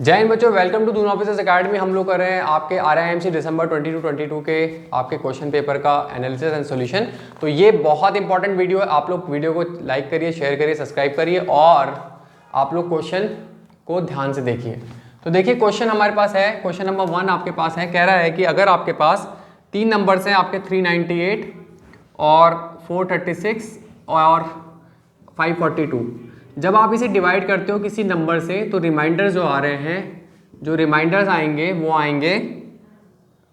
जय हिंद बच्चों, welcome to Doon officers academy. हम लोग कर रहे हैं आपके RIMC दिसंबर 22 के आपके क्वेश्चन पेपर का एनालिसिस एंड सॉल्यूशन। तो ये बहुत इंपॉर्टेंट वीडियो है। आप लोग वीडियो को लाइक करिए, शेयर करिए, सब्सक्राइब करिए और आप लोग क्वेश्चन को ध्यान से देखिए। तो देखिए क्वेश्चन हमारे पास है, क्वेश्चन नंबर 1 आपके पास है। कह रहा है कि अगर आपके पास तीन नंबर्स हैं आपके 398 और 436 और 542, जब आप इसे डिवाइड करते हो किसी नंबर से तो रिमाइंडर जो आ रहे हैं, जो रिमाइंडर्स आएंगे वो आएंगे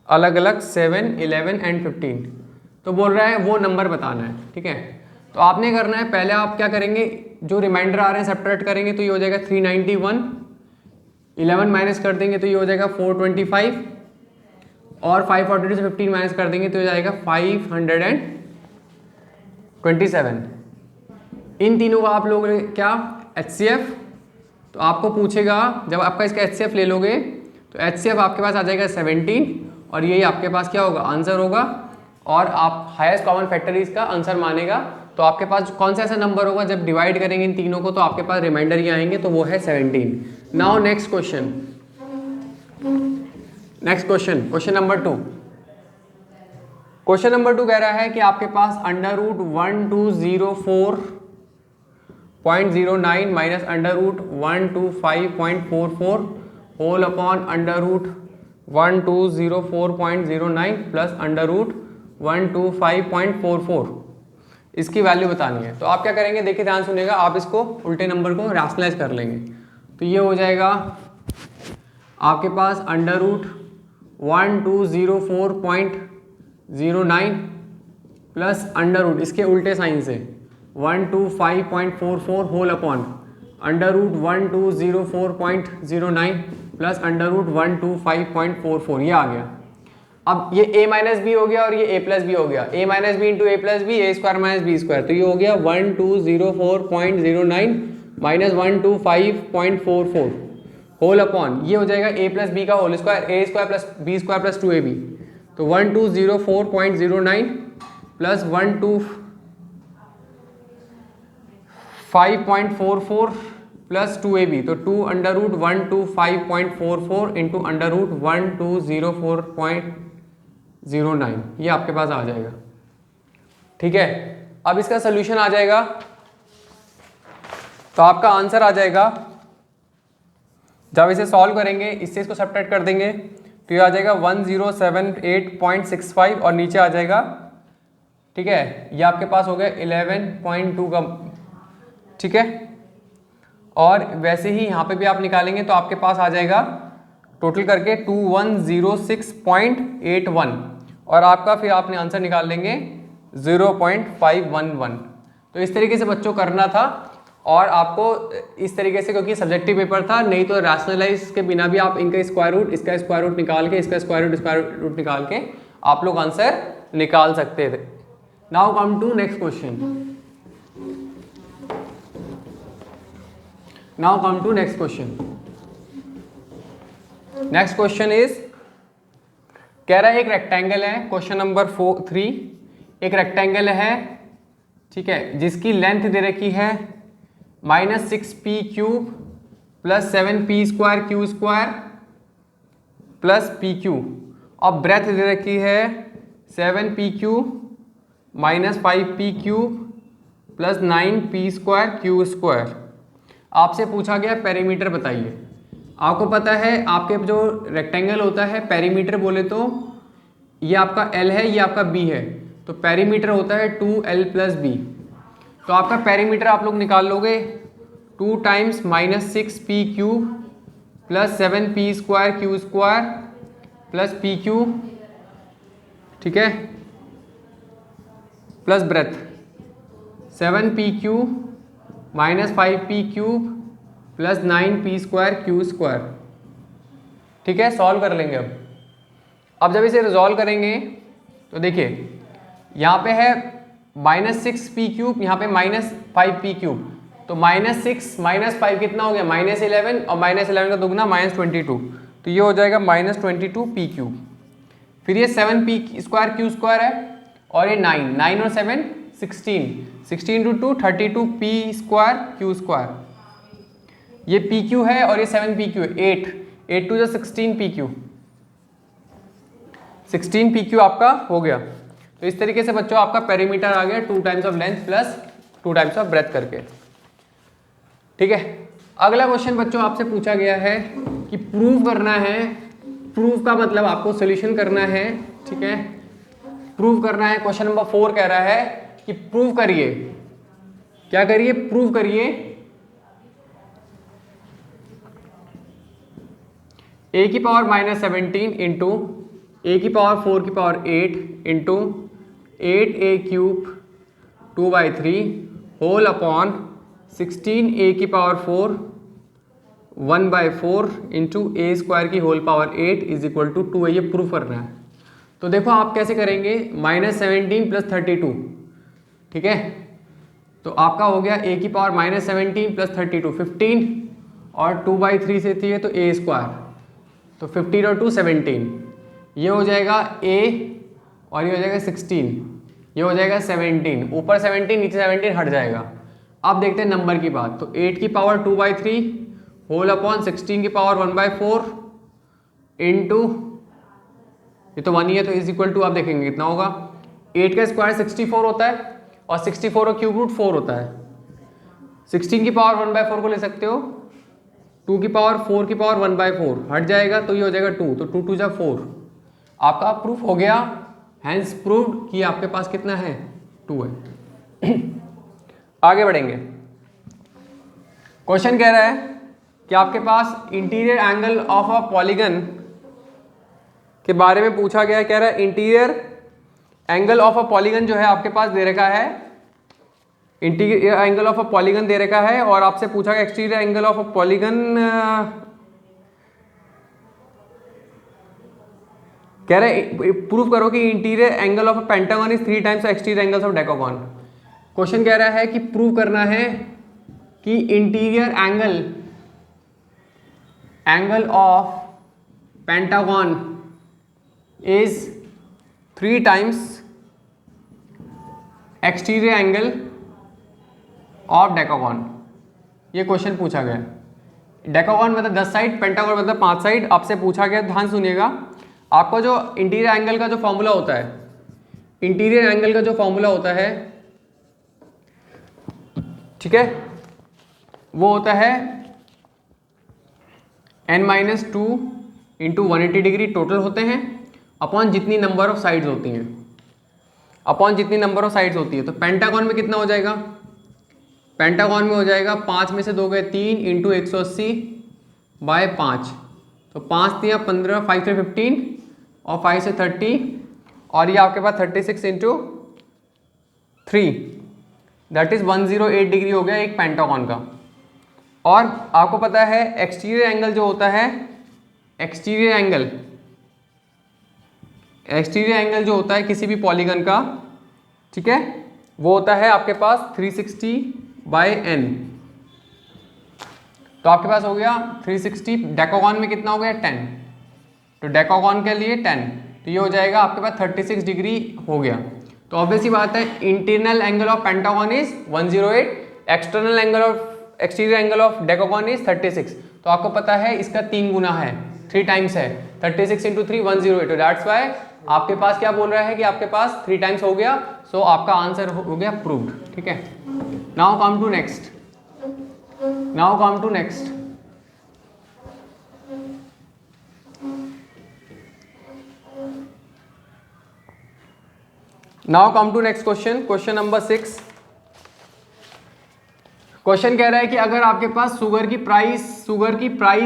अलग अलग 7, 11 एंड 15। तो बोल रहा है वो नंबर बताना है। ठीक है, तो आपने करना है, पहले आप क्या करेंगे, जो रिमाइंडर आ रहे हैं सेपरेट करेंगे तो ये हो जाएगा 391, 11 माइनस कर देंगे तो ये हो जाएगा 425 और 542 से 15 माइनस कर देंगे तो ये हो जाएगा 527। इन तीनों का आप लोग क्या HCF, तो आपको पूछेगा जब आपका इसका HCF ले लोगे तो HCF आपके पास आ जाएगा 17 और यही आपके पास क्या होगा, आंसर होगा। और आप हाईएस्ट कॉमन फैक्टर इसका आंसर मानेगा। तो आपके पास कौन सा ऐसा नंबर होगा जब डिवाइड करेंगे इन तीनों को तो आपके पास रिमाइंडर ही आएंगे, तो वो है 17। Now next question, question number 2। Question number 2 कह रहा है कि आपके पास √1204.09 माइनस √125.44 होल अपॉन √1204.09 प्लस √125.44 इसकी वैल्यू बतानी है। तो आप क्या करेंगे, देखिए ध्यान सुनिएगा, आप इसको उल्टे नंबर को रैशनलाइज कर लेंगे। तो ये हो जाएगा आपके पास √1204.09 प्लस इसके उल्टे साइन से 125.44 होल अपॉन √1204.09 प्लस √125.44, ये आ गया। अब ये a माइनस बी हो गया और ये a प्लस बी हो गया, a minus B into A plus B, A square minus B square, तो ये हो गया 1204.09 माइनस 125.44 होल अपॉन ये हो जाएगा a प्लस बी का होल स्क्वायर, ए square plus B square plus 2ab, तो 1204.09 प्लस 125.44 प्लस 2ab, तो 2√125.44 इंटू √1204.09 ये आपके पास आ जाएगा। ठीक है, अब इसका सोल्यूशन आ जाएगा, तो आपका आंसर आ जाएगा, जब इसे सॉल्व करेंगे इससे इसको सब्ट्रैक्ट कर देंगे तो ये आ जाएगा 1078.65 और नीचे आ जाएगा। ठीक है, ये आपके पास हो गया 11.2 का। ठीक है, और वैसे ही यहाँ पे भी आप निकालेंगे तो आपके पास आ जाएगा टोटल करके 2106.81 और आपका फिर आपने आंसर निकाल लेंगे 0.511। तो इस तरीके से बच्चों करना था और आपको इस तरीके से, क्योंकि सब्जेक्टिव पेपर था, नहीं तो रैशनलाइज के बिना भी आप इनका स्क्वायर रूट, इसका स्क्वायर रूट निकाल के, इसका स्क्वायर रूट निकाल के आप लोग आंसर निकाल सकते थे। Now come to next question. Next question is, कह रहा है एक रेक्टेंगल है, क्वेश्चन नंबर 3, एक रेक्टेंगल है, ठीक है, जिसकी लेंथ दे रखी है -6p cube plus 7p square Q square plus pq और ब्रेथ दे रखी है 7p cube minus 5p cube plus 9p square Q square. आपसे पूछा गया पेरीमीटर बताइए। आपको पता है आपके जो रेक्टेंगल होता है पेरीमीटर बोले तो ये आपका L है, ये आपका B है, तो पेरीमीटर होता है 2L प्लस B। तो आपका पेरीमीटर आप लोग निकाल लोगे 2 times -6p cube plus 7p square Q square plus pq, ठीक है, plus breadth 7p cube minus 5p cube plus 9p square Q square. ठीक है, सॉल्व कर लेंगे। अब जब इसे रिजॉल्व करेंगे तो देखिए यहाँ पे है -6p क्यूब, यहाँ पे -5p क्यूब, तो -6 -5 कितना हो गया, -11 और -11 का दुगना -22, तो ये हो जाएगा -22p क्यूब। फिर ये 7p स्क्वायर क्यू स्क्वायर है और ये 9 और 7 16 16 × 2 32p स्क्वायर क्यू स्क्वायर। ये पी क्यू है और ये 7 पी क्यू है, 8 two 16 P Q, 16 P Q आपका हो गया। तो इस तरीके से बच्चों आपका पेरीमीटर आ गया 2 times of length plus 2 times of breadth करके। ठीक है, अगला क्वेश्चन बच्चों आपसे पूछा गया है कि प्रूव करना है, प्रूव का मतलब आपको सोल्यूशन करना है। ठीक है, प्रूव करना है। क्वेश्चन नंबर 4 कह रहा है कि प्रूव करिए, क्या करिए, प्रूव करिए a की पावर -17 इंटू a की पावर 4 की power 8 into 8a cube 2/3 whole upon 16a की पावर 4 1/4 इंटू a स्क्वायर की whole power 8 is equal to 2 है। ये प्रूव करना है। तो देखो आप कैसे करेंगे, -17 प्लस 32। ठीक है, तो आपका हो गया a की पावर -17 प्लस 32 15 और 2/3 से थी है तो a स्क्वायर, तो 15 और 2 17, ये हो जाएगा a और ये हो जाएगा 16, ये हो जाएगा 17, ऊपर 17 नीचे 17 हट जाएगा। अब देखते हैं नंबर की बात, तो 8 की पावर 2/3 होल अपॉन 16 की पावर 1/4 इंटू, ये तो 1 ही है तो इज इक्वल टू, आप देखेंगे कितना होगा, 8 का स्क्वायर 64 होता है और 64 का क्यूब रूट 4 होता है। 16 की पावर 1/4 को ले सकते हो, 2 की पावर 4 की पावर 1/4 हट जाएगा तो ये हो जाएगा 2, तो 2 2 जा 4, आपका प्रूफ हो गया। हैंस प्रूव्ड कि आपके पास कितना है, 2 है। आगे बढ़ेंगे, क्वेश्चन कह रहा है कि आपके पास interior angle of a polygon के बारे में पूछा गया है। कह रहा है interior angle of a polygon जो है आपके पास दे रखा है, interior angle of a polygon दे रखा है और आपसे पूछा गया exterior angle of a polygon, कह रहे प्रूफ करो कि interior angle of a pentagon is 3 times exterior angles of decagon. Question कह रहा है कि प्रूव करना है कि interior angle of pentagon is 3 times exterior angle of decagon. ये क्वेश्चन पूछा गया। डेकागन मतलब 10 साइड, पेंटागन मतलब 5 साइड। आपसे पूछा गया, ध्यान सुनिएगा, आपका जो इंटीरियर एंगल का जो फॉर्मूला होता है, इंटीरियर एंगल का जो फॉर्मूला होता है, ठीक है, वो होता है n-2 इंटू 180 डिग्री टोटल होते हैं अपॉन जितनी नंबर ऑफ साइड्स होती हैं, अपॉन जितनी नंबर ऑफ साइड्स होती है। तो पेंटागन में कितना हो जाएगा, पेंटागन में हो जाएगा 5 में से 2 गए 3 इंटू 180/5, तो 5 3 15, 5 से 15 और 5 से 30 और ये आपके पास 36 इंटू 3 दैट इज 108 डिग्री हो गया एक पेंटागन का। और आपको पता है एक्सटीरियर एंगल जो होता है, एक्सटीरियर एंगल जो होता है किसी भी पॉलीगन का, ठीक है, वो होता है आपके पास 360/n। तो आपके पास हो गया 360, डेकागन में कितना हो गया 10, तो डेकागन के लिए 10, तो ये हो जाएगा आपके पास 36 डिग्री हो गया। तो ऑब्वियसली बात है internal angle of pentagon is 108, external angle of exterior angle of decagon is 36। तो आपको पता है इसका 3 गुना है, 3 टाइम्स है, 36 इंटू 3 108, तो दैट्स वाई आपके पास क्या बोल रहा है कि आपके पास 3 टाइम्स हो गया। सो आपका आंसर हो गया प्रूव्ड। ठीक है, now come to next, now come to next. Now come to next question, question number 6। Question कह रहा है कि अगर आपके पास शुगर की प्राइस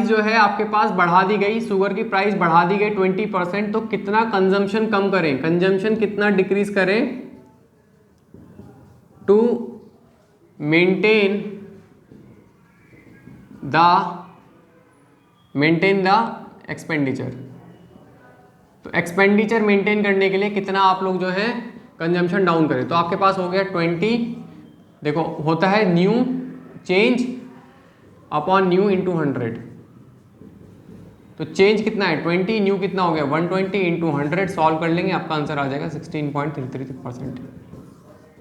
जो है आपके पास बढ़ा दी गई, शुगर की प्राइस बढ़ा दी गई 20%, तो कितना कंजम्पशन कम करें, कंजम्पशन कितना डिक्रीज करें टू मेंटेन द एक्सपेंडिचर। तो एक्सपेंडिचर मेंटेन करने के लिए कितना आप लोग जो है कंजम्पशन डाउन करें। तो आपके पास हो गया 20, देखो होता है new change upon new into 100, तो चेंज कितना है 20, न्यू कितना हो गया 120 इंटू 100, सॉल्व कर लेंगे आपका आंसर आ जाएगा 16.33%,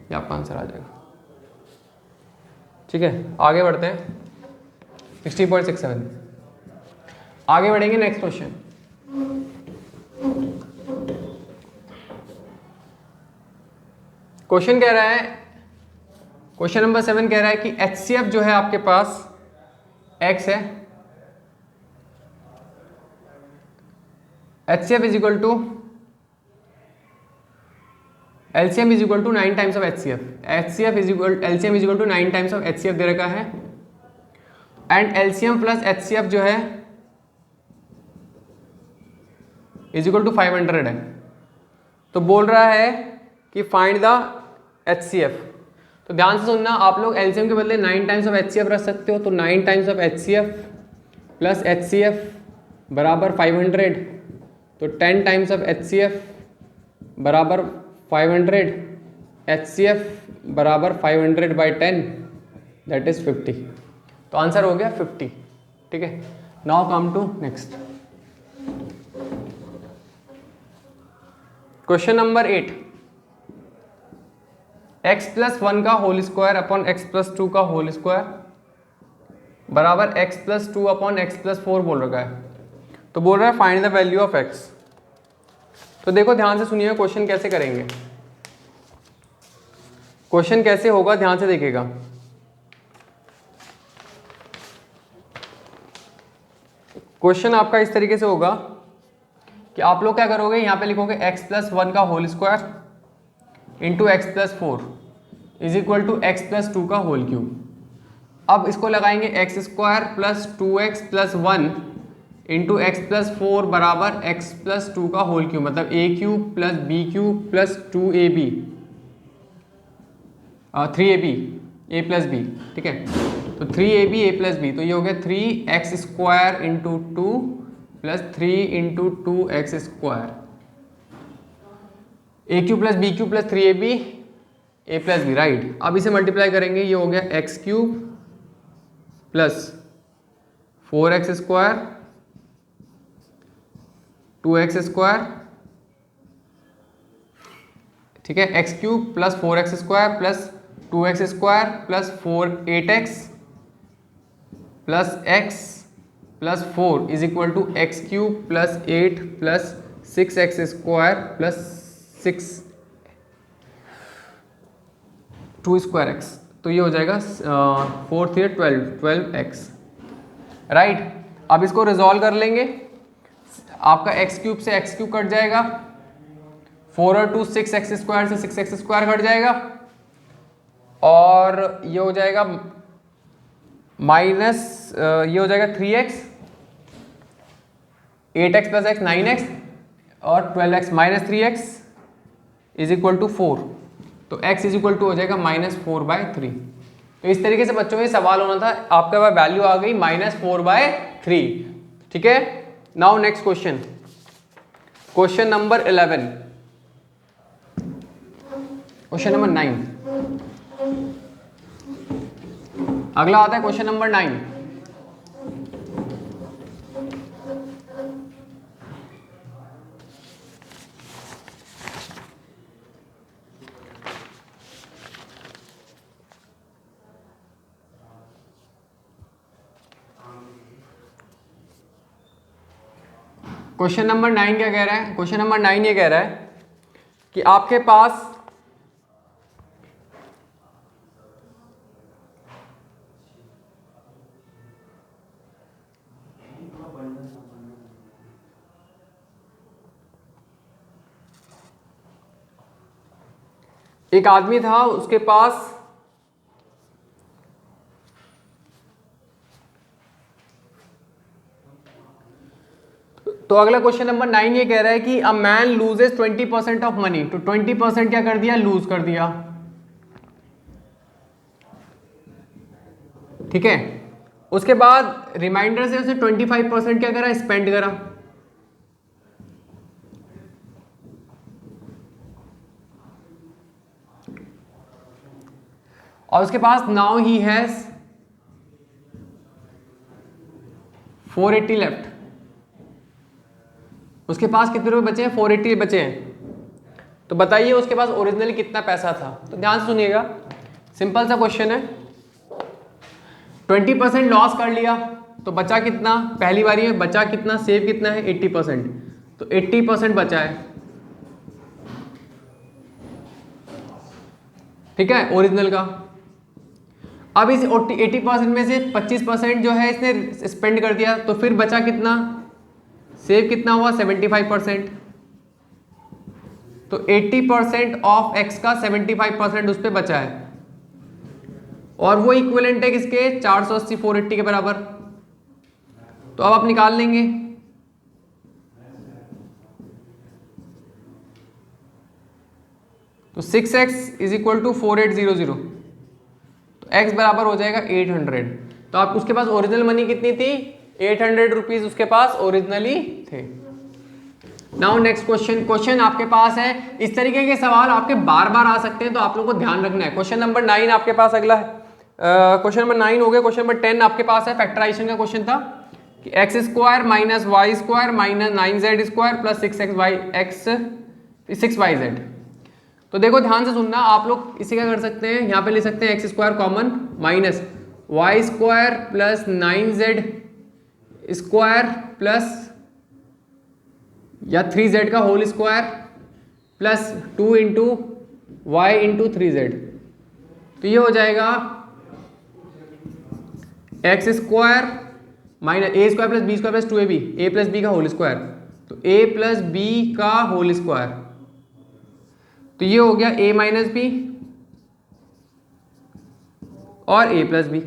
ये आपका आंसर आ जाएगा। ठीक है, आगे बढ़ते हैं। 60.67। आगे बढ़ेंगे नेक्स्ट क्वेश्चन। क्वेश्चन कह रहा है, क्वेश्चन नंबर 7 कह रहा है कि HCF जो है आपके पास x है, HCF is equal to LCM is equal to 9 times of HCF। LCM is equal to 9 times of HCF दे रखा है, एंड LCM प्लस HCF जो है इज इक्वल टू 500 है। तो बोल रहा है कि फाइंड द HCF। तो ध्यान से सुनना, आप लोग LCM के बदले 9 टाइम्स ऑफ HCF रख सकते हो। तो 9 times of HCF plus HCF बराबर 500, तो 10 टाइम्स ऑफ HCF बराबर 500, HCF बराबर 500 बाई 10 दैट इज 50। तो आंसर हो गया 50। ठीक है, now come to next question number 8। x plus 1 का whole square upon x plus 2 का होल स्क्वायर बराबर x plus 2 upon x plus 4 बोल रखा है। तो बोल रहा है find the value of x। तो देखो ध्यान से सुनिए क्वेश्चन कैसे करेंगे, क्वेश्चन कैसे होगा ध्यान से देखिएगा। क्वेश्चन आपका इस तरीके से होगा कि आप लोग क्या करोगे, यहाँ पे लिखोगे x प्लस 1 का whole square into x plus 4 is equal to x plus 2 का होल क्यूब। अब इसको लगाएंगे x square plus 2x plus 1 into x plus 4 बराबर एक्स प्लस 2 का होल क्यूब, मतलब a cube plus b cube plus 2ab 3ab a plus b। ठीक है, तो 3ab a प्लस b, तो ये हो गया 3x square into 2 plus 3 into 2x square, a cube plus b cube plus 3ab a plus b, right. अब इसे multiply करेंगे, ये हो गया x cube plus 4x square 2x square, ठीक है, x cube plus 4x square plus 2x square plus 8x plus x plus 4 is equal to x cube plus 8 plus 6x square plus 2 square x। तो ये हो जाएगा 4 3 12x, right. अब इसको resolve कर लेंगे, आपका x क्यूब से x क्यूब कट जाएगा, 4 और 2 6x स्क्वायर से 6x स्क्वायर कट जाएगा, और ये हो जाएगा माइनस ये हो जाएगा 3x, 8x plus x 9x और 12x minus 3x is equal to 4। तो x इज इक्वल टू हो जाएगा -4/3। तो इस तरीके से बच्चों में सवाल होना था, आपके पास वैल्यू आ गई -4/3। ठीक है, now next question, question number 11, question number 9। अगला आता है क्वेश्चन नंबर 9। क्वेश्चन नंबर 9 क्या कह रहा है, क्वेश्चन नंबर 9 ये कह रहा है कि आपके पास एक आदमी था, उसके पास तो अगला क्वेश्चन नंबर 9 ये कह रहा है कि a man loses 20% of money. तो 20% क्या कर दिया, लूज कर दिया। ठीक है, उसके बाद रिमाइंडर से उसे 25% क्या करा, स्पेंड करा। और उसके पास नाउ ही हैज 480 लेफ्ट। उसके पास कितने रुपए बचे हैं, 480 बचे हैं। तो बताइए उसके पास ओरिजिनली कितना पैसा था। तो ध्यान से सुनिएगा, सिंपल सा क्वेश्चन है। 20% लॉस कर लिया तो बचा कितना, पहली बारी में बचा कितना, सेव कितना है 80%, तो 80% बचा है, ठीक है, ओरिजिनल का। अब इस 80% में से 25% जो है इसने स्पेंड कर दिया, तो फिर बचा कितना, सेव कितना हुआ 75%, तो 80% ऑफ x का 75% उस पर बचा है, और वो इक्विवेलेंट है किसके, 480 480 के बराबर। तो अब आप निकाल लेंगे, तो 6x इज इक्वल टू 4800, तो x बराबर हो जाएगा 800। तो आप उसके पास ओरिजिनल मनी कितनी थी, 800 रुपीज उसके पास ओरिजिनली थे। नाउ नेक्स्ट क्वेश्चन, क्वेश्चन आपके पास है, इस तरीके के सवाल आपके बार बार आ सकते हैं, तो आप लोगों को ध्यान रखना है। क्वेश्चन नंबर 9 आपके पास अगला है, क्वेश्चन नंबर 9 हो गया। क्वेश्चन नंबर 10 आपके पास है, फैक्टराइजेशन का क्वेश्चन था कि x square minus Y square minus 9z square plus 6y z। तो देखो ध्यान से सुनना, आप लोग इसे क्या कर सकते हैं, यहाँ पे ले सकते हैं X square common minus Y square plus 9z square plus या 3z का whole square plus 2 into Y into 3z। तो ये हो जाएगा X square minus A square plus B square plus 2ab, A plus B का whole square, तो A plus B का whole square, तो ये हो गया a माइनस बी और a प्लस बी।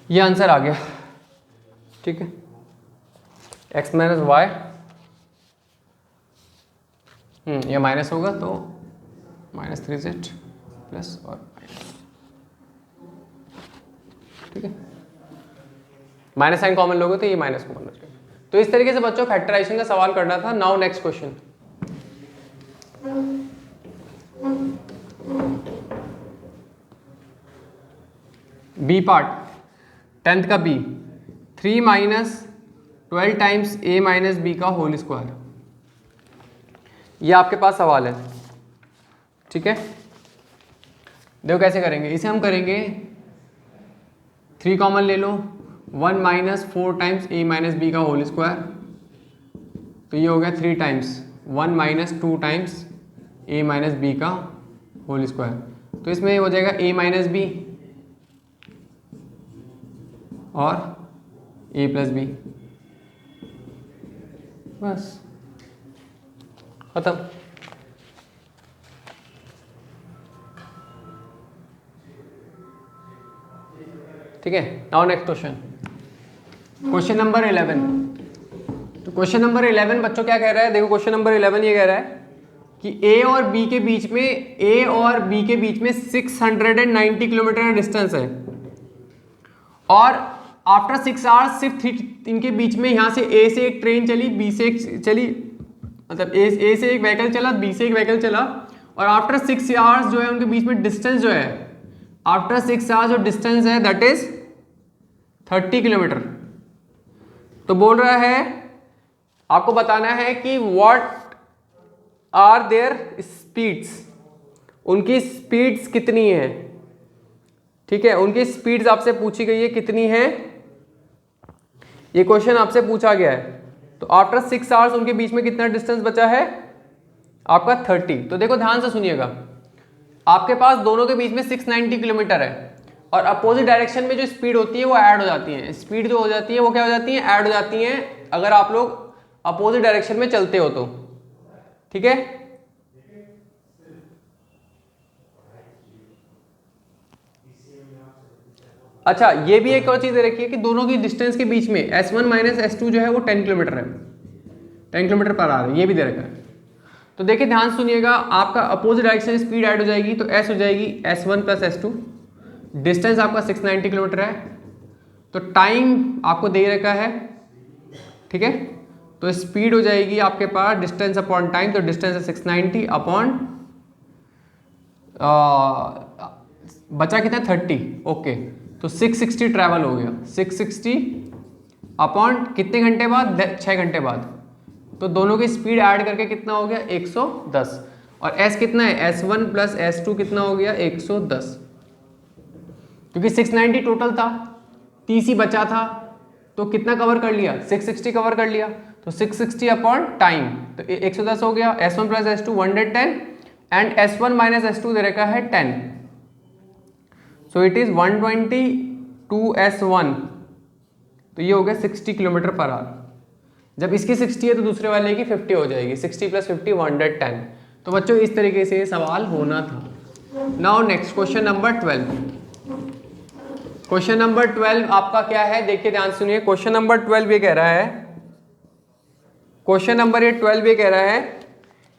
ये आंसर आ गया, ठीक है, x माइनस वाई, ये माइनस होगा तो माइनस 3z प्लस और माइनस, ठीक है, माइनस साइन कॉमन लोगे तो ये माइनस कॉमन हो जाएगा। तो इस तरीके से बच्चों फैक्टराइजेशन का सवाल करना था। Now next question, B part 10th का B, 3 minus 12 times a minus b का होल स्क्वायर, ये आपके पास सवाल है, ठीक है। देखो कैसे करेंगे, इसे हम करेंगे 3 कॉमन ले लो, 1 minus 4 times a minus b का होल स्क्वायर, तो ये हो गया 3 times 1 minus 2 times a minus b का होल स्क्वायर, तो इसमें हो जाएगा a माइनस बी और a प्लस बी, बस खत्म। ठीक है, now next question, question number 11। तो क्वेश्चन नंबर 11 बच्चों क्या कह रहा है, देखो क्वेश्चन नंबर 11 ये कह रहा है कि A और B के बीच में 690 किलोमीटर का डिस्टेंस है, और आफ्टर 6 आवर्स सिर्फ इनके बीच में यहाँ से A से एक ट्रेन चली, B से एक चली, मतलब A से एक व्हीकल चला, B से एक व्हीकल चला, और आफ्टर 6 आवर्स जो है उनके बीच में डिस्टेंस जो है, आफ्टर 6 आवर्स जो डिस्टेंस है दैट इज 30 किलोमीटर। तो बोल रहा है आपको बताना है कि व्हाट आर देयर स्पीड्स, उनकी स्पीड्स कितनी है, ठीक है, उनकी स्पीड्स आपसे पूछी गई है कितनी है, ये क्वेश्चन आपसे पूछा गया है। तो आफ्टर 6 आवर्स उनके बीच में कितना डिस्टेंस बचा है आपका 30। तो देखो ध्यान से सुनिएगा, आपके पास दोनों के बीच में 690 किलोमीटर है, और अपोजिट डायरेक्शन में जो स्पीड होती है वो ऐड हो जाती है, स्पीड जो हो जाती है वो क्या हो जाती है, ऐड हो जाती है, अगर आप लोग अपोजिट डायरेक्शन में चलते हो तो, ठीक है। अच्छा, ये भी एक और चीज रखिए कि दोनों की डिस्टेंस के बीच में S1 माइनस S2 जो है वो 10 किलोमीटर है, 10 किलोमीटर पर आवर, ये भी दे रखा है। तो देखिए ध्यान सुनिएगा, आपका अपोजिट डायरेक्शन स्पीड ऐड हो जाएगी, तो S हो जाएगी S1 प्लस S2, डिस्टेंस आपका 690 किलोमीटर है, तो टाइम आपको दे रखा है, ठीक है, तो स्पीड हो जाएगी आपके पास डिस्टेंस अपॉन टाइम, तो डिस्टेंस है 690 अपॉन बचा कितना 30, ओके, तो 660 ट्रैवल हो गया, 660 अपॉन कितने घंटे बाद, 6 घंटे बाद, तो दोनों की स्पीड ऐड करके कितना हो गया 110। और S कितना है, S1 प्लस S2 कितना हो गया 110, क्योंकि 690 टोटल था, 30 ही बचा था, तो कितना कवर कर लिया, 660 कवर कर लिया, तो 660 अपॉन टाइम, तो 110 हो गया। S1 plus S2 110 and S1 minus S2 दे रखा है 10, सो इट इज 120 2S1, तो ये हो गया 60 किलोमीटर पर आवर। जब इसकी 60 है तो दूसरे वाले की 50 हो जाएगी, 60 प्लस 50 110। तो बच्चों इस तरीके से ये सवाल होना था। Now next question number 12। Question number 12 आपका क्या है, देखिए ध्यान सुनिए। क्वेश्चन नंबर 12 ये कह रहा है, क्वेश्चन नंबर ये 12 ये कह रहा है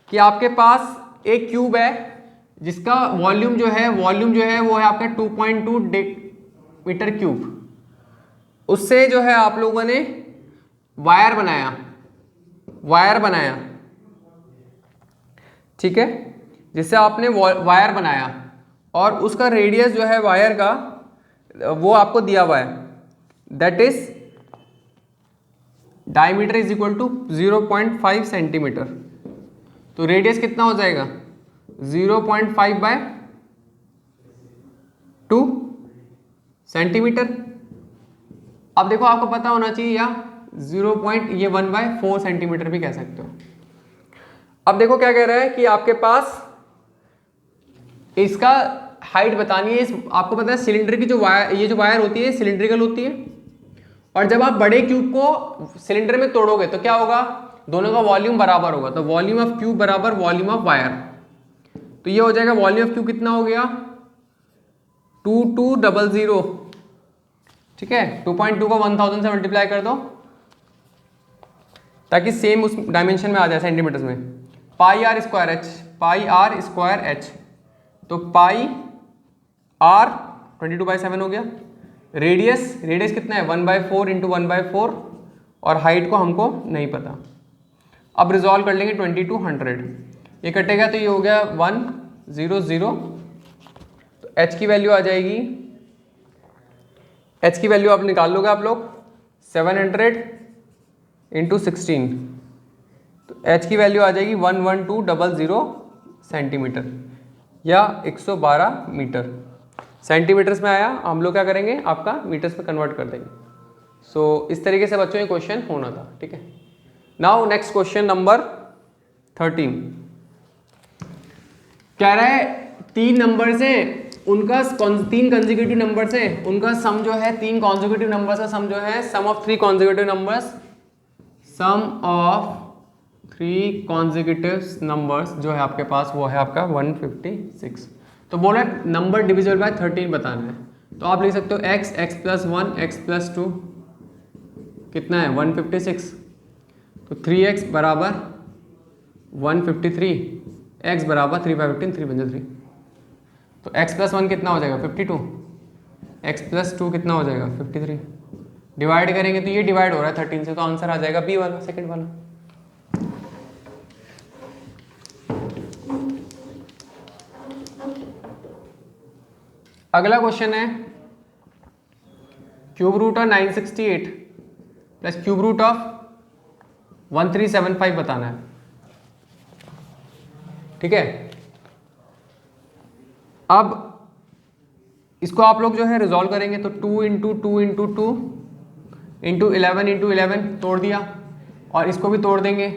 कि आपके पास एक क्यूब है जिसका वॉल्यूम जो है वो है आपका 2.2 मीटर क्यूब। उससे जो है आप लोगों ने वायर बनाया, ठीक है, जिससे आपने वायर बनाया और उसका रेडियस जो है वायर का वो आपको दिया हुआ है, that is diameter is equal to 0.5 centimetre. तो रेडियस कितना हो जाएगा 0.5 बाय 2 सेंटीमीटर। अब देखो आपको पता होना चाहिए, या 1/4 सेंटीमीटर भी कह सकते हो। अब देखो क्या कह रहा है कि आपके पास इसका हाइट बतानी है। आपको पता है सिलेंडर की जो वायर, ये जो वायर होती है सिलिंड्रिकल होती है, और जब आप बड़े क्यूब को सिलेंडर में तोड़ोगे तो क्या होगा, दोनों का वॉल्यूम बराबर होगा, तो वॉल्यूम ऑफ क्यूब बराबर वॉल्यूम ऑफ वायर। तो ये हो जाएगा वॉल्यूम ऑफ क्यूब कितना हो गया 2200, ठीक है। 2.2 को 1000 से मल्टीप्लाई कर दो ताकि सेम उस डायमेंशन में आ जाए सेंटीमीटर्स में। पाई आर स्क्वायर एच, तो पाई आर 22/7 हो गया। रेडियस कितना है 1/4 इंटू 1/4, और हाइट को हमको नहीं पता। अब रिजॉल्व कर लेंगे 2200, ये कटेगा तो ये हो गया 100। तो एच की वैल्यू आ जाएगी, एच की वैल्यू आप निकाल लोगे आप लोग 700 इंटू 16, तो एच की वैल्यू आ जाएगी 11200 सेंटीमीटर या 112 मीटर। सेंटीमीटर्स में आया, हम लोग क्या करेंगे आपका मीटर्स में कन्वर्ट कर देंगे। सो इस तरीके से बच्चों ये क्वेश्चन होना था, ठीक है। नाउ नेक्स्ट क्वेश्चन नंबर 13 कह रहा है 3 नंबर्स हैं, उनका 3 कंसेक्यूटिव नंबर्स हैं, उनका सम जो है 3 कॉन्जिक्यूटिव नंबर्स का सम जो है sum of 3 consecutive numbers, sum of 3 consecutive numbers जो है आपके पास वो है आपका 156। तो बोल रहा है नंबर डिविजिबल बाय 13 बताना है, तो आप लिख सकते हो x प्लस 1 x प्लस 2 कितना है 156, तो 3x बराबर 153, x बराबर 3 बाई 15, 3 बन 3, तो x प्लस 1 कितना हो जाएगा 52, x प्लस 2 कितना हो जाएगा 53, डिवाइड करेंगे तो ये डिवाइड हो रहा है 13 से, तो आंसर आ जाएगा बी वाला, सेकंड वाला। अगला क्वेश्चन है cube root of 968 plus cube root of 1375 बताना है, ठीक है। अब इसको आप लोग जो है रिजॉल्व करेंगे तो 2 इंटू 2 इंटू 2 इंटू 11 इंटू 11 तोड़ दिया, और इसको भी तोड़ देंगे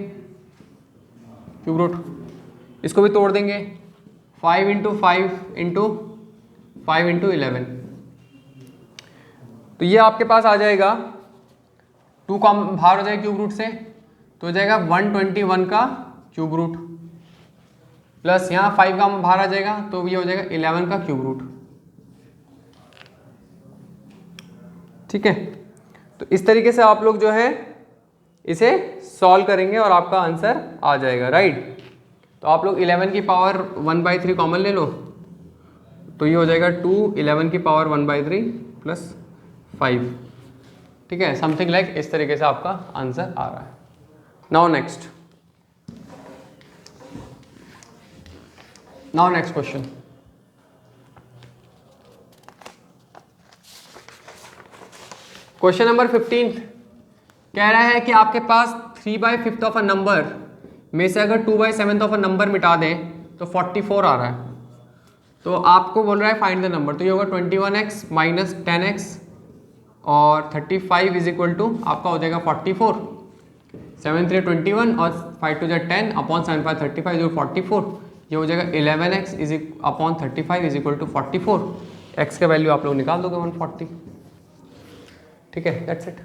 क्यूब रूट, इसको भी तोड़ देंगे 5 इंटू 5 इंटू 5 इंटू 11, तो ये आपके पास आ जाएगा 2 का बाहर हो जाएगा क्यूब रूट से, तो हो जाएगा 121 का क्यूब रूट, प्लस यहाँ 5 का बाहर आ जाएगा तो ये हो जाएगा 11 का क्यूब रूट, ठीक है। तो इस तरीके से आप लोग जो है इसे सॉल्व करेंगे और आपका आंसर आ जाएगा, राइट। तो आप लोग 11 की पावर 1/3 कॉमन ले लो, तो ये हो जाएगा 2 11 की पावर 1/3 प्लस 5, ठीक है, समथिंग लाइक इस तरीके से आपका आंसर आ रहा है। Now next question, question number 15 कह रहा है कि आपके पास 3/5 ऑफ अ नंबर में से अगर 2/7 ऑफ अ नंबर मिटा दें तो 44 आ रहा है। तो आपको बोल रहा है फाइंड द नंबर, तो ये होगा 21x माइनस 10x और 35 इज इक्वल टू आपका हो जाएगा 44। 7 3 21 और 5 2 10 अपॉन 7 5 35 जो 44, ये हो जाएगा 11x is upon 35 is equal to 44। x का वैल्यू आप लोग निकाल दोगे 140। ठीक है, दैट्स इट।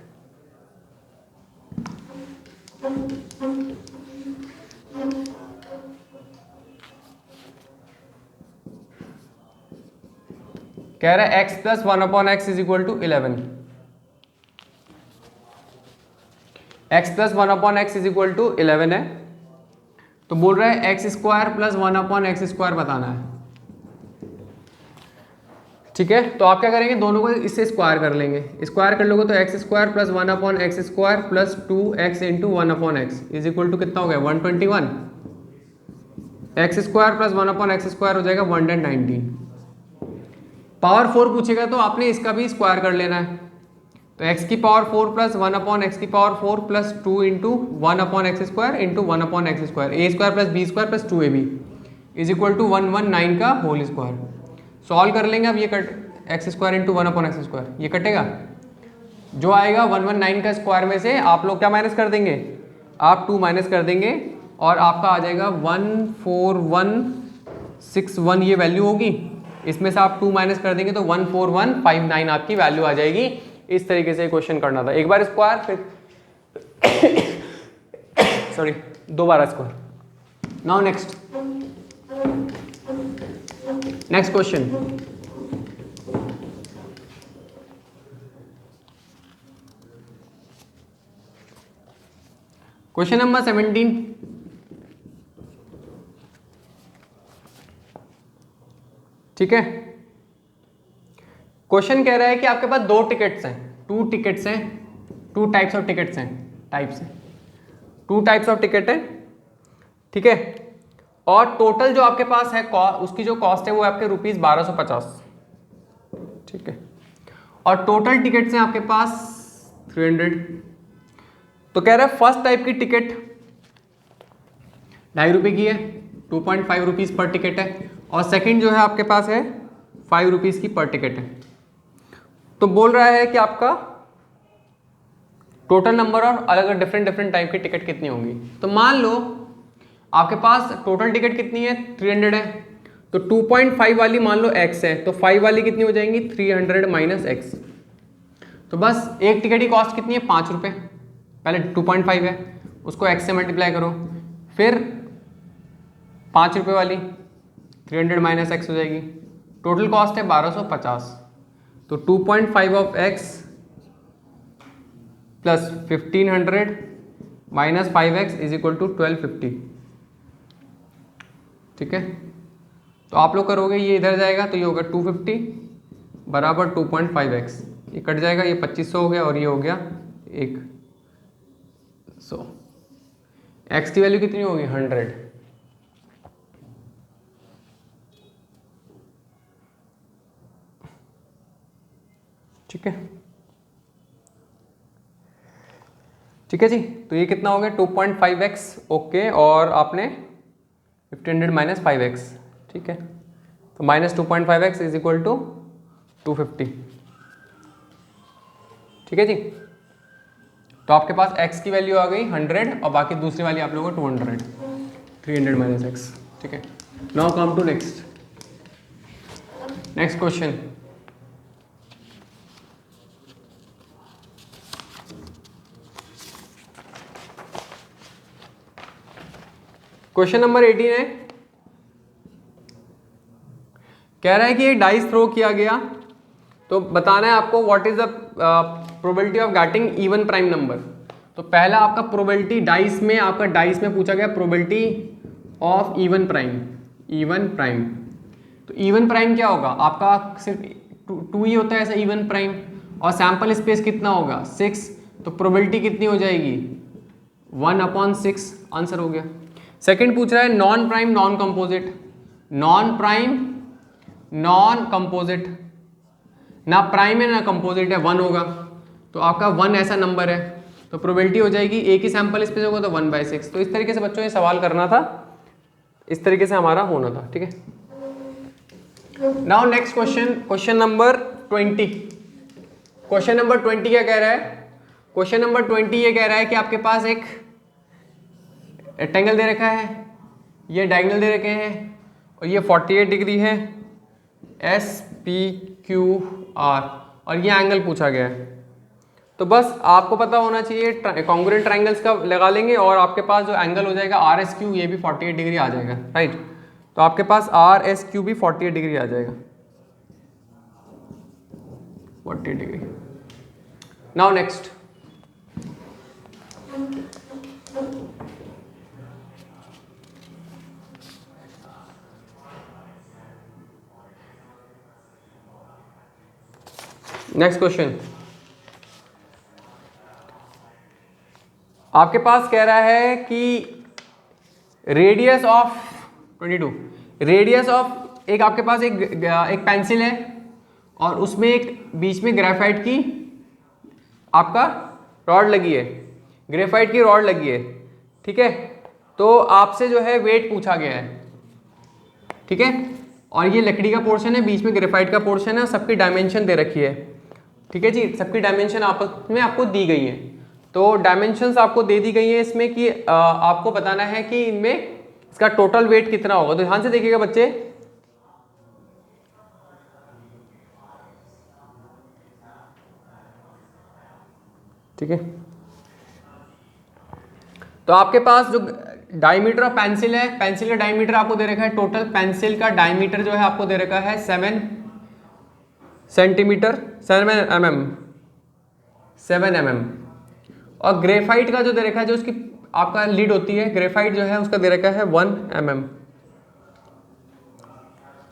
कह रहा है x plus 1 upon x is equal to 11। x plus 1 upon x is equal to 11 है, तो बोल रहा है x square plus 1 upon x square बताना है। ठीक है, तो आप क्या करेंगे, दोनों को इससे स्क्वायर कर लेंगे। स्क्वायर कर लोगे तो x square plus 1 upon x square plus 2x into 1 upon x is equal to कितना हो गया 121। X square plus 1 upon x square हो जाएगा 119। पावर 4 पूछेगा तो आपने इसका भी स्क्वायर कर लेना है, तो x की पावर 4 प्लस 1 अपॉन एक्स की power 4 plus 2 into 1 upon x square into 1 upon x square, A square plus B square plus 2ab is equal to 119 का होल स्क्वायर। सॉल्व कर लेंगे। अब ये cut x square into 1 upon x square, ये कटेगा, जो आएगा 119 का स्क्वायर में से आप लोग क्या माइनस कर देंगे, आप 2 माइनस कर देंगे और आपका आ जाएगा 14161 ये वैल्यू होगी। इसमें से आप 2 माइनस कर देंगे तो 14159 आपकी वैल्यू आ जाएगी। इस तरीके से क्वेश्चन करना था, एक बार स्क्वायर फिर सॉरी दोबारा square. Now next question. Question number 17। ठीक है, क्वेश्चन कह रहा है कि आपके पास 2 टिकट्स हैं, 2 टिकट्स हैं, 2 टाइप्स ऑफ टिकट्स हैं, 2 टाइप्स ऑफ टिकट है। ठीक है, और टोटल जो आपके पास है उसकी जो कॉस्ट है वो आपके ₹1250। ठीक है, और टोटल टिकट्स हैं आपके पास 300। तो कह रहा है फर्स्ट टाइप की टिकट ₹2.5 की है, 2.5 रुपीज़ पर टिकट है, और सेकंड जो है आपके पास है 5 रुपीज़ की पर टिकट है। तो बोल रहा है कि आपका टोटल नंबर और अलग डिफरेंट टाइप की टिकट कितनी होंगी। तो मान लो आपके पास टोटल टिकट कितनी है 300 है, तो 2.5 वाली मान लो x है, तो 5 वाली कितनी हो जाएंगी 300 माइनस x। तो बस एक टिकट की कॉस्ट कितनी है 5 रुपये। पहले 2.5 है उसको x से मल्टीप्लाई करो, फिर 5 रुपये वाली 300 माइनस x हो जाएगी, टोटल कॉस्ट है 1250। तो 2.5 of x plus 1500 minus 5x is equal to 1250। ठीक है, तो आप लोग करोगे ये इधर जाएगा तो ये होगा 250 बराबर 2.5x, ये कट जाएगा, ये 2500 हो गया और ये हो गया 100। x की वैल्यू कितनी होगी 100। ठीक है, ठीक है जी, तो ये कितना हो गया 2.5x। ओके, और आपने 1500 माइनस 5x। ठीक है, तो minus 2.5x is equal to 250। ठीक है जी, तो आपके पास x की वैल्यू आ गई 100 और बाकी दूसरी वाली आप लोगों को 200, 300 माइनस x। ठीक है, now come to next question. Question number 18 है, कह रहा है कि एक डाइस थ्रो किया गया, तो बताना है आपको what is the probability of getting even prime number. तो पहला आपका प्रोबेबिलिटी डाइस में, आपका डाइस में पूछा गया प्रोबेबिलिटी ऑफ इवन प्राइम। तो इवन प्राइम क्या होगा आपका, सिर्फ 2 ही होता है ऐसा इवन प्राइम, और सैंपल स्पेस कितना होगा 6, तो प्रोबेबिलिटी कितनी हो जाएगी 1/6। आंसर हो गया। सेकंड पूछ रहा है non prime non composite. Non prime non composite, ना प्राइम है ना कंपोजिट है, 1 होगा, तो आपका 1 ऐसा नंबर है, तो प्रोबेबिलिटी हो जाएगी एक ही सैंपल स्पेस होगा तो 1/6। तो इस तरीके से बच्चों ये सवाल करना था। इस तरीके से हमारा होना था, ठीक है। Now next question, question number 20। Question number 20 क्या कह रहा है? क्वेश्चन नंबर 20 ये कह रहा है कि आपके पास एक रेक्टेंगल दे रखा है, ये डायगोनल दे रखे हैं और ये 48 डिग्री है, SPQR, और ये एंगल पूछा गया है। तो बस आपको पता होना चाहिए कॉन्ग्रुएंट ट्रायंगल्स का लगा लेंगे और आपके पास जो एंगल हो जाएगा RSQ, ये भी 48 डिग्री आ जाएगा, राइट। तो आपके पास RSQ भी 48 डिग्री आ जाएगा, 48 degree. Now next, next question आपके पास कह रहा है कि रेडियस ऑफ 22, रेडियस ऑफ एक आपके पास एक पेंसिल है और उसमें एक बीच में ग्रेफाइट की आपका रॉड लगी है, ग्रेफाइट की रॉड लगी है, ठीक है। तो आपसे जो है वेट पूछा गया है, ठीक है, और ये लकड़ी का पोर्शन है, बीच में ग्रेफाइट का पोर्शन है, सबकी डायमेंशन दे रखी है, ठीक है जी। सबकी डायमेंशन आपस में आपको दी गई है। तो डायमेंशंस आपको दे दी गई है इसमें कि आपको बताना है कि इनमें इसका टोटल वेट कितना होगा। तो ध्यान से देखिएगा बच्चे, ठीक है। तो आपके पास जो डायमीटर ऑफ पेंसिल है, पेंसिल का डायमीटर आपको दे रखा है, टोटल पेंसिल का डायमीटर जो है आपको दे रखा है 7 सेंटीमीटर, 7 mm, और ग्रेफाइट का जो दे रखा है, जो उसकी आपका लीड होती है ग्रेफाइट जो है उसका दे रखा है 1 mm,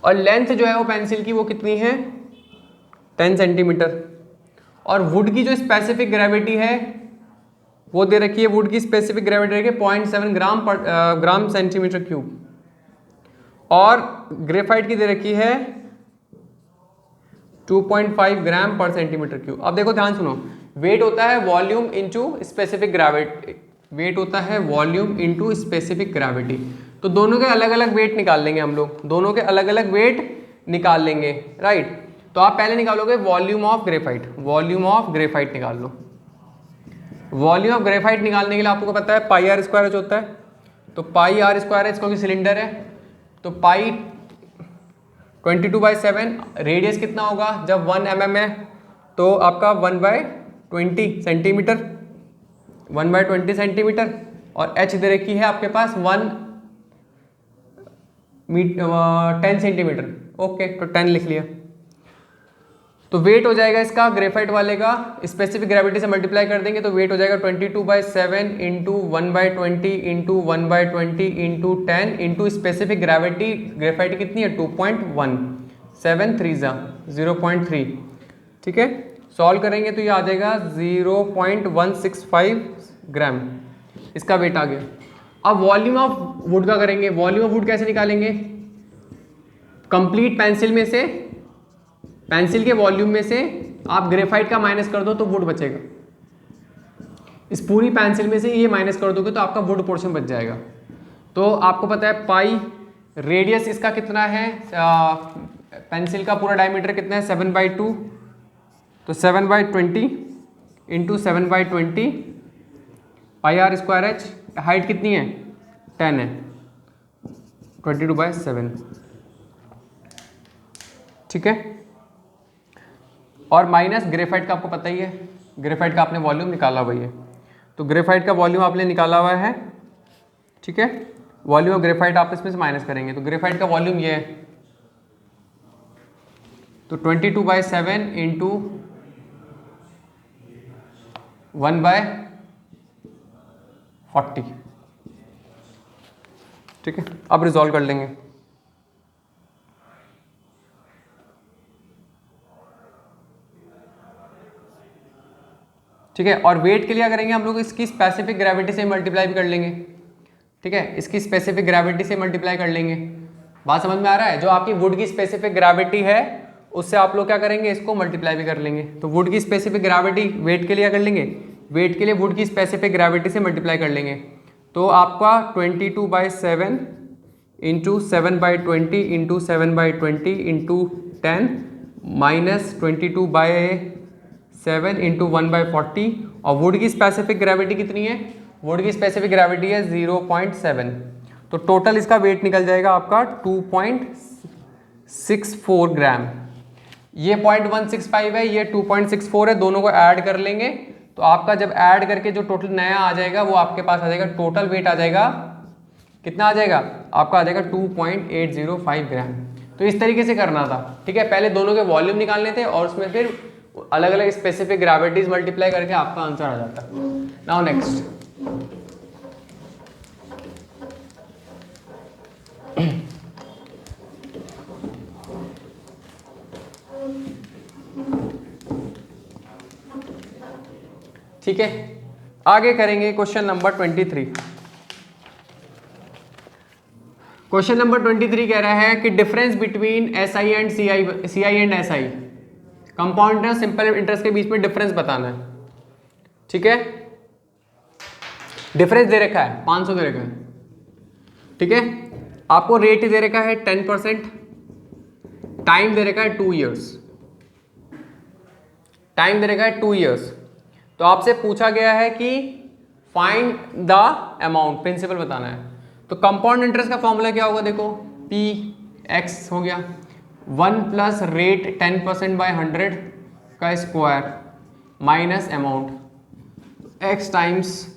और लेंथ जो है वो पेंसिल की वो कितनी है 10 सेंटीमीटर, और वुड की जो स्पेसिफिक ग्रेविटी है वो दे रखी है, वुड की स्पेसिफिक ग्रेविटी रखी है 0.7 ग्राम सेंटीमीटर क्यूब, और ग्रेफाइट की दे रखी है 2.5 ग्राम पर सेंटीमीटर क्यूब। अब देखो ध्यान सुनो, वेट होता है volume into specific gravity, weight होता है वॉल्यूम इनटू स्पेसिफिक ग्रेविटी। तो दोनों के अलग अलग वेट निकाल लेंगे हम लोग, दोनों के अलग अलग वेट निकाल लेंगे, राइट। तो आप पहले निकालोगे volume of graphite, volume of graphite निकाल लो। वॉल्यूम ऑफ ग्रेफाइट निकालने के लिए आपको पता है पाई आर स्क्वायर होता है, तो पाई आर स्क्वायर है, क्योंकि सिलेंडर है, तो पाई 22/7, रेडियस कितना होगा जब 1 mm है तो आपका 1/20 सेंटीमीटर, 1/20 सेंटीमीटर, और h दे रखी है आपके पास 10 सेंटीमीटर, ओके, तो 10 लिख लिया। तो वेट हो जाएगा इसका ग्रेफाइट वाले का, स्पेसिफिक ग्रेविटी से मल्टीप्लाई कर देंगे तो वेट हो जाएगा 22/7 into 1/20 into 1/20 into 10 into specific gravity, graphite कितनी है 2.1, 7 3 0.3, ठीक है। सॉल्व करेंगे तो ये आ जाएगा 0.165 ग्राम, इसका वेट आ गया। अब वॉल्यूम ऑफ वुड का करेंगे, वॉल्यूम ऑफ वुड कैसे निकालेंगे, कंप्लीट पेंसिल में से, पेंसिल के वॉल्यूम में से आप ग्रेफाइट का माइनस कर दो तो वुड बचेगा, इस पूरी पेंसिल में से ये माइनस कर दोगे तो आपका वुड पोर्शन बच जाएगा। तो आपको पता है पाई, रेडियस इसका कितना है, पेंसिल का पूरा डायमीटर कितना है 7/2, तो 7/20 into 7/20 pi r square h, height कितनी है 10 है, 22/7, ठीक है। और माइनस ग्रेफाइट का आपको पता ही है, ग्रेफाइट का आपने वॉल्यूम निकाला हुआ है, तो ग्रेफाइट का वॉल्यूम आपने निकाला हुआ है, ठीक है। वॉल्यूम ऑफ ग्रेफाइट आप इसमें से माइनस करेंगे तो ग्रेफाइट का वॉल्यूम ये है, तो 22/7 इंटू 1/40, ठीक है। अब रिजॉल्व कर लेंगे, ठीक है। और वेट के लिए करेंगे हम लोग इसकी स्पेसिफिक ग्रेविटी से मल्टीप्लाई भी कर लेंगे, ठीक है, इसकी स्पेसिफिक ग्रेविटी से मल्टीप्लाई कर लेंगे। बात समझ में आ रहा है, जो आपकी वुड की स्पेसिफिक ग्रेविटी है उससे आप लोग क्या करेंगे, इसको मल्टीप्लाई भी कर लेंगे। तो वुड की स्पेसिफिक ग्रेविटी वेट के लिए कर लेंगे, वेट के लिए वुड की स्पेसिफिक ग्रेविटी से मल्टीप्लाई कर लेंगे, तो आपका 22/7 into 7/20 into 7/20 into 10 minus 22/7 into 1/40। और वुड की स्पेसिफिक ग्रेविटी कितनी है? वुड की स्पेसिफिक ग्रेविटी है 0.7। तो टोटल इसका वेट निकल जाएगा आपका 2.64 ग्राम। ये 0.165 है, ये 2.64 है, दोनों को ऐड कर लेंगे तो आपका जब ऐड करके जो टोटल नया आ जाएगा वो आपके पास आ जाएगा, टोटल वेट आ जाएगा कितना आ जाएगा आपका? आ जाएगा 2.805 ग्राम। तो इस तरीके से करना था, ठीक है। पहले दोनों के वॉल्यूम निकालने थे और उसमें फिर अलग अलग स्पेसिफिक ग्रेविटीज मल्टीप्लाई करके आपका आंसर आ जाता। नाउ नेक्स्ट, ठीक है। आगे करेंगे क्वेश्चन नंबर 23। क्वेश्चन नंबर 23 कह रहा है कि difference between S I and C I and S I, compound interest simple interest के बीच में डिफरेंस बताना है, ठीक है। डिफरेंस दे रखा है 500 दे रखा है, ठीक है। आपको रेट दे रखा है 10%, टाइम दे रखा है 2 ईयर्स, टाइम दे रखा है 2 ईयर्स। तो आपसे पूछा गया है कि फाइंड द अमाउंट, प्रिंसिपल बताना है। तो कंपाउंड इंटरेस्ट का फॉर्मूला क्या होगा? देखो पी एक्स हो गया 1 प्लस रेट 10% बाय 100 का square minus amount x times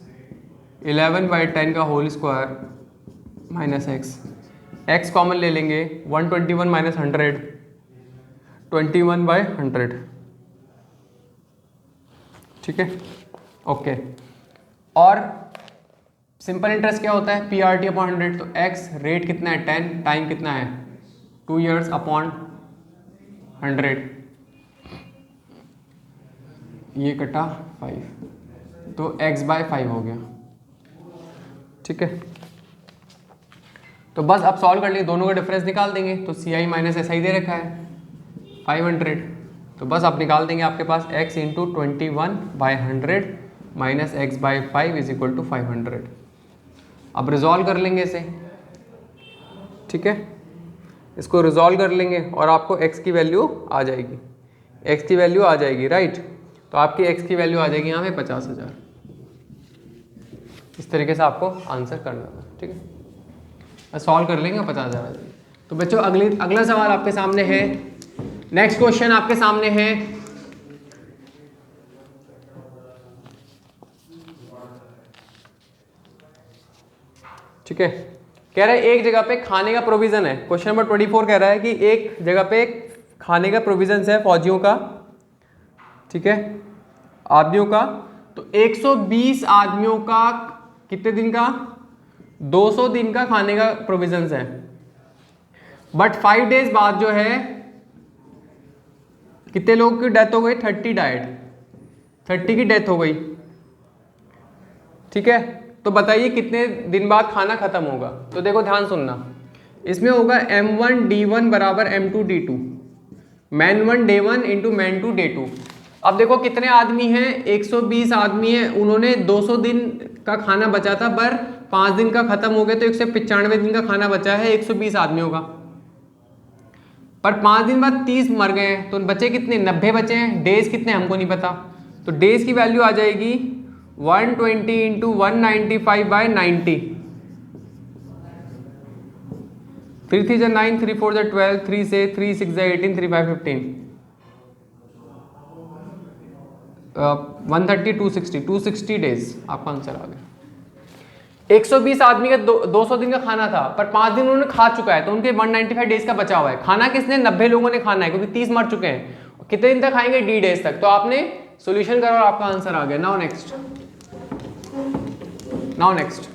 11/10 का whole square minus x. X common ले लेंगे 121 माइनस 100 21/100, ठीक है, ओके। और सिंपल इंटरेस्ट क्या होता है? P R T upon 100। तो एक्स रेट कितना है 10, टाइम कितना है 2 ईयर्स अपॉन 100, ये कटा 5, तो x/5 हो गया, ठीक है। तो बस अब सॉल्व कर लिए, दोनों का डिफरेंस निकाल देंगे। तो सी आई माइनस एस आई दे रखा है 500, तो बस आप निकाल देंगे, आपके पास x इंटू 21/100 माइनस x/5 इज इक्वल टू 500। अब रिजॉल्व कर लेंगे इसे, ठीक है, इसको रिजॉल्व कर लेंगे और आपको x की वैल्यू आ जाएगी, x की वैल्यू आ जाएगी, राइट। तो आपकी x की वैल्यू आ जाएगी यहाँ पे 50,000। इस तरीके से आपको आंसर करना था, ठीक है, सॉल्व कर लेंगे 50,000 आ जाएगी। तो बच्चों अगला सवाल आपके सामने है, नेक्स्ट क्वेश्चन आपके सामने है, ठीक है। कह रहा है एक जगह पे खाने का प्रोविजन है। क्वेश्चन नंबर 24 कह रहा है कि एक जगह पे खाने का प्रोविजन है फौजियों का, ठीक है, आदमियों का। तो 120 आदमियों का कितने दिन का? 200 दिन का खाने का प्रोविजन है। बट 5 डेज बाद जो है कितने लोगों की डेथ हो गई? 30 डाइड, 30 की डेथ हो गई, ठीक है। तो बताइए कितने दिन बाद खाना खत्म होगा? तो देखो ध्यान सुनना, इसमें होगा M1 D1 बराबर M2 D2, man 1 day 1 into man 2 day 2। अब देखो कितने आदमी हैं? 120 आदमी हैं, उन्होंने 200 दिन का खाना बचा था, पर 5 दिन का खत्म हो गया, तो 195 दिन का खाना बचा है 120 आदमियों का। पर 5 दिन बाद 30 मर गए हैं, तो बचे कितने? 90 बचे हैं। डेज कितने हमको नहीं पता, तो डेज की वैल्यू आ जाएगी 120 इंटू 195/90। 3 3 9, 3 4 12, 3 से 3 6 18, 3 5 15, 130 260 डेज आपका आंसर आ गया। 120 आदमी का 200 दिन का खाना था, पर 5 दिन उन्होंने खा चुका है, तो उनके 195 डेज का बचा हुआ है। खाना किसने? 90 लोगों ने खाना है, क्योंकि 30 मर चुके हैं। कितने दिन तक खाएंगे? D डेज तक। तो आपने सोल्यूशन करा और आपका आंसर आ गया। Now next, now next,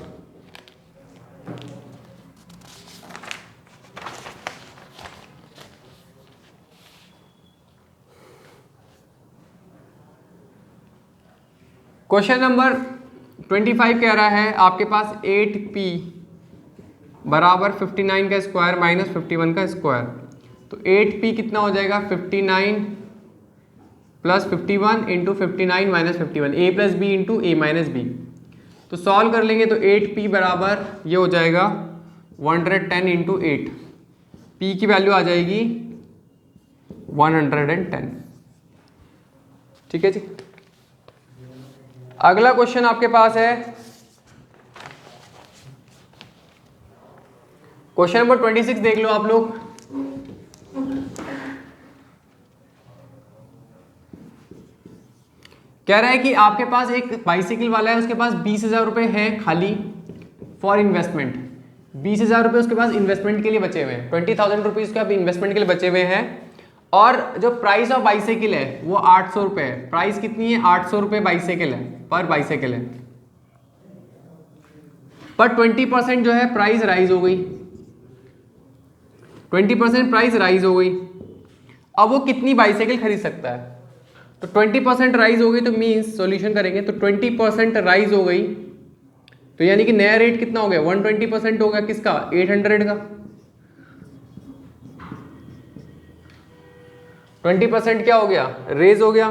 question number 25 कह रहा है आपके पास 8p बराबर 59 का स्क्वायर माइनस 51 का स्क्वायर। तो 8p कितना हो जाएगा? 59 plus 51 into 59 minus 51, a plus b into a minus b. तो सॉल्व कर लेंगे तो 8p बराबर ये हो जाएगा 110 इंटू 8, पी की वैल्यू आ जाएगी 110। ठीक है जी। अगला क्वेश्चन आपके पास है क्वेश्चन नंबर 26, देख लो आप लोग। कह रहा है कि आपके पास एक बाइसिकल वाला है, उसके पास 20,000 रुपये है खाली फॉर इन्वेस्टमेंट। 20,000 रुपये उसके पास इन्वेस्टमेंट के लिए बचे हुए हैं, 20,000 रुपीज़ उसके अभी इन्वेस्टमेंट के लिए बचे हुए हैं। और जो प्राइस ऑफ बाइसाइकिल है वो 800 रुपये है। प्राइस कितनी है? 800 रुपये बाइसाइकिल है, पर बाइसाइकिल है। पर 20% जो है प्राइस राइज हो गई, 20% प्राइस राइज हो गई। अब वो कितनी बाइसाइकिल खरीद सकता है? तो 20% राइज हो गई, तो मीन्स सॉल्यूशन करेंगे तो 20% राइज हो गई, तो यानी कि नया रेट कितना हो गया? 120% हो गया। किसका? 800 का। 20% क्या हो गया? रेज हो गया।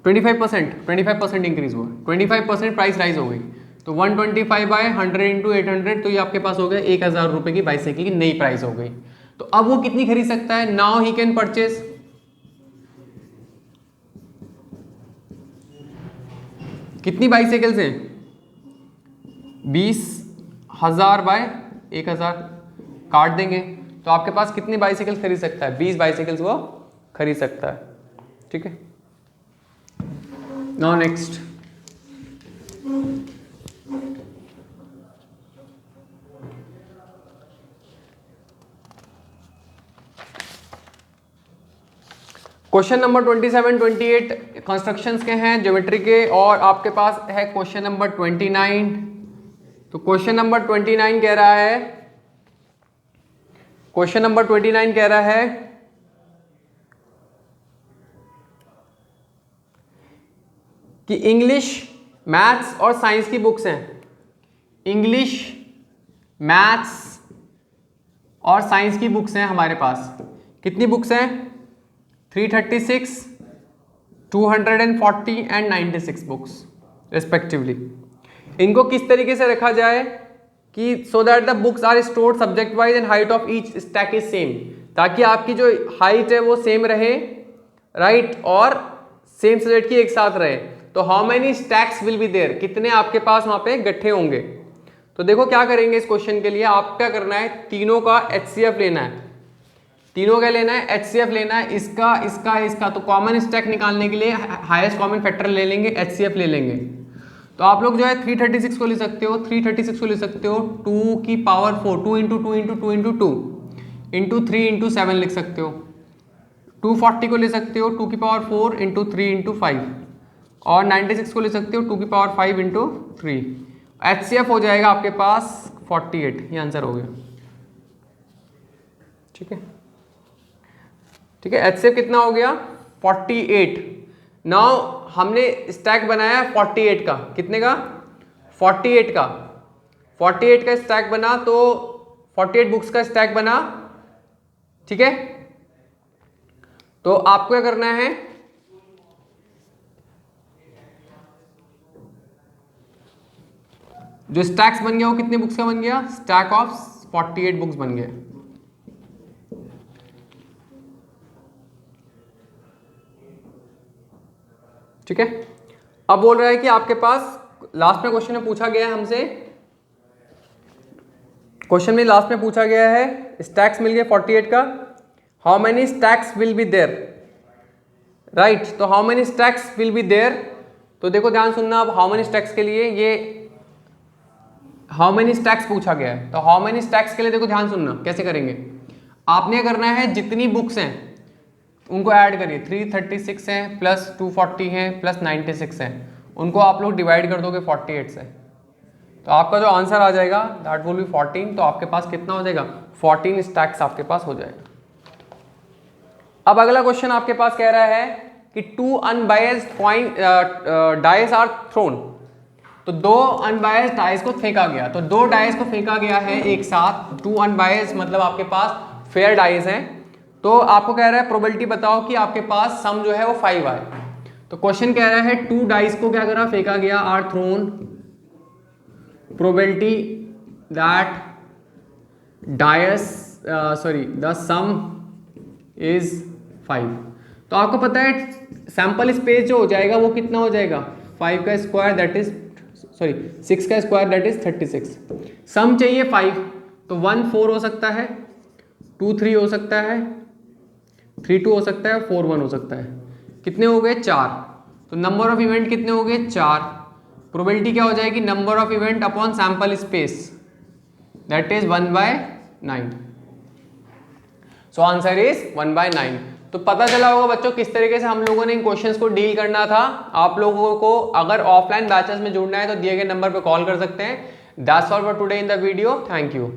25% इंक्रीज हुआ, 25% प्राइस राइज हो गई। तो 125/100 इंटू 800, तो ये आपके पास हो गया 1,000 रुपये की बाइसाइकिल की नई प्राइस हो गई। तो अब वो कितनी खरीद सकता है? नाउ ही कैन परचेज, कितनी बाइसाइकिल्स हैं? 20,000 बाय 1,000 काट देंगे, तो आपके पास कितनी बाइसाइकिल खरीद सकता है? 20 बाइसाइकिल्स वो खरीद सकता है। ठीक है, now next. Question number 27, 28 constructions के हैं, ज्योमेट्री के। और आपके पास है क्वेश्चन नंबर 29। तो क्वेश्चन नंबर 29 कह रहा है, क्वेश्चन नंबर 29 कह रहा है कि इंग्लिश, मैथ्स और साइंस की बुक्स हैं। इंग्लिश, मैथ्स और साइंस की बुक्स हैं हमारे पास। कितनी बुक्स हैं? 336, 240 एंड 96 बुक्स रिस्पेक्टिवली। इनको किस तरीके से रखा जाए कि so that the books are stored subject wise and height of each stack is same, ताकि आपकी जो हाइट है वो सेम रहे, राइट, और सेम सब्जेक्ट की एक साथ रहे। तो how many stacks will be there, कितने आपके पास वहां पे गट्ठे होंगे। तो देखो क्या करेंगे इस क्वेश्चन के लिए, आप क्या करना है, तीनों का HCF लेना है। तीनों का लेना है, HCF लेना है, इसका इसका इसका। तो कॉमन स्टैक निकालने के लिए हाईएस्ट कॉमन फैक्टर ले लेंगे, HCF ले लेंगे। तो आप लोग जो है 336 को ले सकते हो, 336 को ले सकते हो 2 की power 4, 2 into 2 into 2 into 2 into 3 into 7 लिख सकते हो। 240 को ले सकते हो 2 की पावर 4 इंटू 3 इंटू 5, और 96 को ले सकते हो 2 की पावर 5 इंटू 3। HCF हो जाएगा आपके पास 48, ये आंसर हो गया। ठीक है, ठीक है, HCF कितना हो गया? 48। नाउ हमने स्टैक बनाया 48 का, कितने का? 48 का। 48 का स्टैक बना, तो 48 बुक्स का स्टैक बना। ठीक है, तो आपको क्या करना है, जो स्टैक्स बन गया वो कितने बुक्स का बन गया? स्टैक ऑफ 48 बुक्स बन गया। ठीक है, अब बोल रहा है कि आपके पास लास्ट में क्वेश्चन में पूछा गया है हमसे, क्वेश्चन में लास्ट में पूछा गया है स्टैक्स मिल गए 48 का, how many stacks will be there, right. तो how many stacks will be there, तो देखो ध्यान सुनना, अब हाउ मेनी स्टैक्स के लिए ये हाउ मेनी स्टैक्स पूछा गया है। तो हाउ मेनी स्टैक्स के लिए देखो ध्यान सुनना कैसे करेंगे। आपने करना है जितनी बुक्स हैं उनको ऐड करिए, 336 हैं प्लस 240 हैं प्लस 96 हैं, उनको आप लोग डिवाइड कर दोगे 48 से, तो आपका जो आंसर आ जाएगा दैट विल बी 14। तो आपके पास कितना हो जाएगा? 14 स्टैक्स आपके पास हो जाएगा। अब अगला क्वेश्चन आपके पास कह रहा है कि 2 unbiased coin dice are thrown. तो 2 अनबायस्ड डाइस को फेंका गया, तो 2 डाइस को फेंका गया है एक साथ। 2 अनबायस्ड मतलब आपके पास फेयर डाइस हैं। तो आपको कह रहा है प्रोबेबिलिटी बताओ कि आपके पास सम जो है वो 5 आए। तो क्वेश्चन कह रहा है 2 डाइस को क्या करा? फेंका गया, are thrown, probability that the sum is 5। तो आपको पता है सैंपल स्पेस जो हो जाएगा वो कितना हो जाएगा, 5 का स्क्वायर दैट इज 6 का स्क्वायर दैट इज 36। सम चाहिए 5, तो 1 4 हो सकता है, 2 3 हो सकता है, 3 2 हो सकता है, 4 1 हो सकता है। कितने हो गए, 4। तो नंबर ऑफ इवेंट कितने हो गए, 4। प्रोबेबिलिटी क्या हो जाएगी, number of event upon sample space that is 1/9। So answer is 1/9। तो पता चला होगा बच्चों किस तरीके से हम लोगों ने इन क्वेश्चंस को डील करना था। आप लोगों को अगर ऑफलाइन बैचेस में जुड़ना है तो दिए गए नंबर पर कॉल कर सकते हैं। That's all for today in the video, thank you.